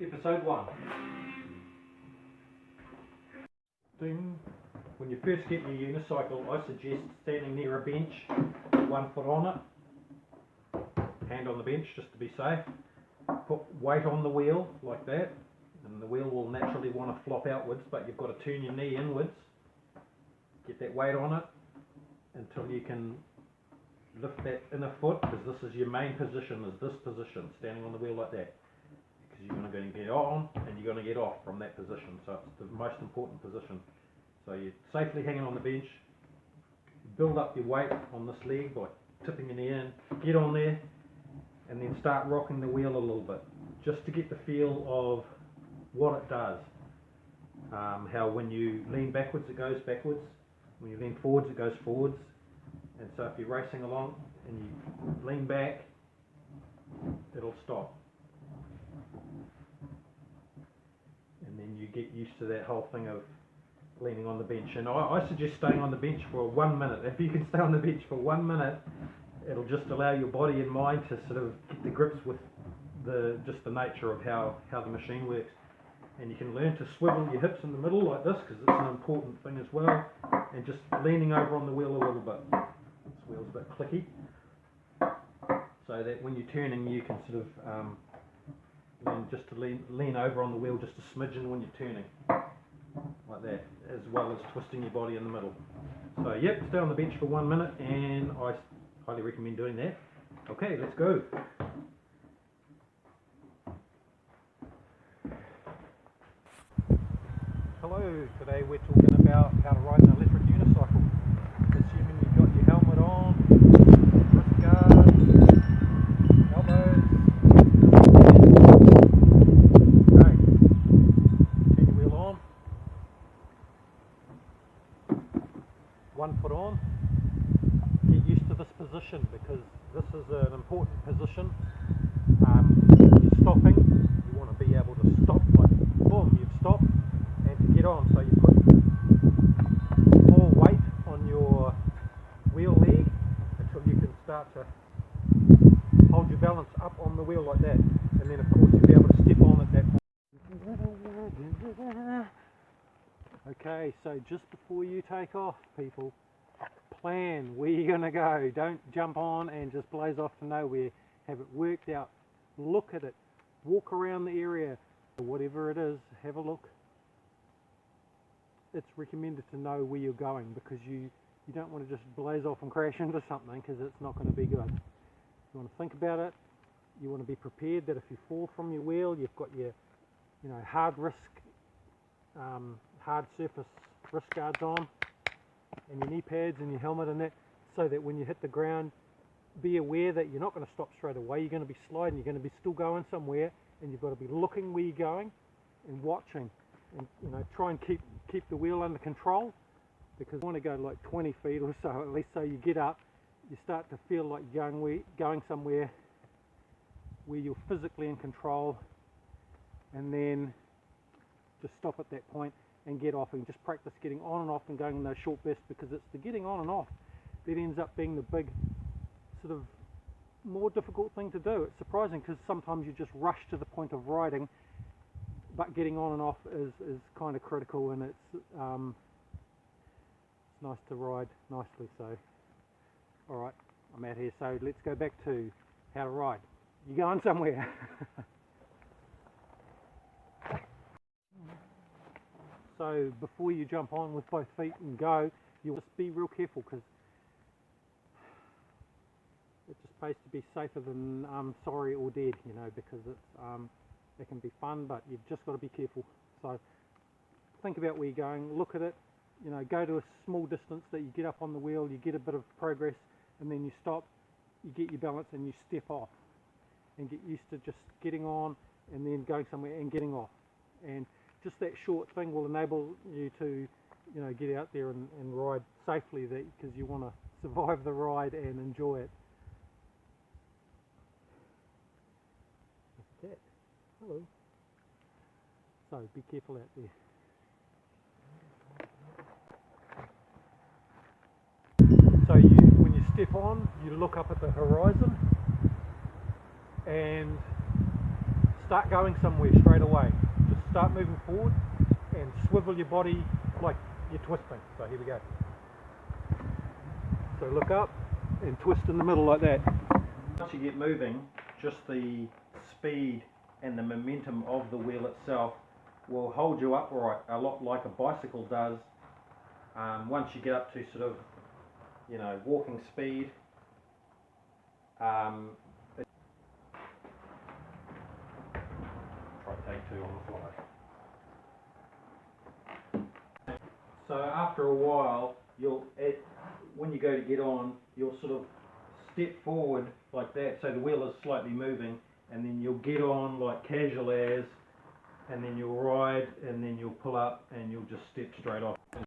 Episode 1. When you first get your unicycle, I suggest standing near a bench, 1 foot on it, hand on the bench just to be safe. Put weight on the wheel like that, and the wheel will naturally want to flop outwards, but you've got to turn your knee inwards. Get that weight on it until you can lift that inner foot, because this is your main position, is this position, standing on the wheel like that. Because you're going to get on and you're going to get off from that position, so it's the most important position. So you're safely hanging on the bench, build up your weight on this leg by tipping your knee in, get on there, and then start rocking the wheel a little bit, just to get the feel of what it does. How when you lean backwards it goes backwards, when you lean forwards it goes forwards, and so if you're racing along and you lean back, it'll stop. And then you get used to that whole thing of leaning on the bench. And I suggest staying on the bench for 1 minute. If you can stay on the bench for 1 minute, it'll just allow your body and mind to sort of get the grips with just the nature of how the machine works. And you can learn to swivel your hips in the middle like this, because it's an important thing as well, and just leaning over on the wheel a little bit. This wheel's a bit clicky, so that when you're turning you can sort of learn just to lean over on the wheel just a smidgen when you're turning, like that, as well as twisting your body in the middle. So yep, stay on the bench for 1 minute, and I highly recommend doing that. Okay, let's go. Hello, today we're talking about how to ride an electric unicycle. Assuming you've got your helmet on, wrist guard, elbows. Okay, turn your wheel on. 1 foot on. Get used to this position, because this is an important position. You're stopping, you want to be able to stop, like boom, you've stopped, and to get on, so you put more weight on your wheel leg until you can start to hold your balance up on the wheel like that, and then of course you'll be able to step on at that point. Okay, so just before you take off, people, plan where you're going to go. Don't jump on and just blaze off to nowhere. Have it worked out, look at it, walk around the area, whatever it is, have a look. It's recommended to know where you're going, because you don't want to just blaze off and crash into something, because it's not going to be good. You want to think about it. You want to be prepared that if you fall from your wheel, you've got your hard surface wrist guards on, and your knee pads and your helmet and that, so that when you hit the ground, be aware that you're not going to stop straight away. You're going to be sliding, you're going to be still going somewhere, and you've got to be looking where you're going and watching, and try and keep the wheel under control, because you want to go like 20 feet or so at least, so you get up, you start to feel like going somewhere where you're physically in control, and then just stop at that point and get off, and just practice getting on and off and going in those short bursts, because it's the getting on and off that ends up being the big sort of more difficult thing to do. It's surprising, because sometimes you just rush to the point of riding, but getting on and off is kind of critical, and it's nice to ride nicely. So alright, I'm out here, so let's go back to how to ride. You're going somewhere. So before you jump on with both feet and go, you must be real careful, because it just pays to be safer than sorry or dead, because it can be fun, but you've just got to be careful. So think about where you're going, look at it, go to a small distance that you get up on the wheel, you get a bit of progress, and then you stop, you get your balance, and you step off, and get used to just getting on and then going somewhere and getting off. And just that short thing will enable you to get out there and ride safely, because you want to survive the ride and enjoy it. That's that. Hello. So be careful out there. So when you step on, you look up at the horizon and start going somewhere straight away. Just start moving forward and swivel your body like you're twisting. So here we go. So look up and twist in the middle like that. Once you get moving, just the speed and the momentum of the wheel itself will hold you upright a lot like a bicycle does. Once you get up to sort of, you know, walking speed, try take two on the fly. So after a while, when you go to get on, you'll sort of step forward like that, so the wheel is slightly moving, and then you'll get on like casual as, and then you'll ride, and then you'll pull up, and you'll just step straight off.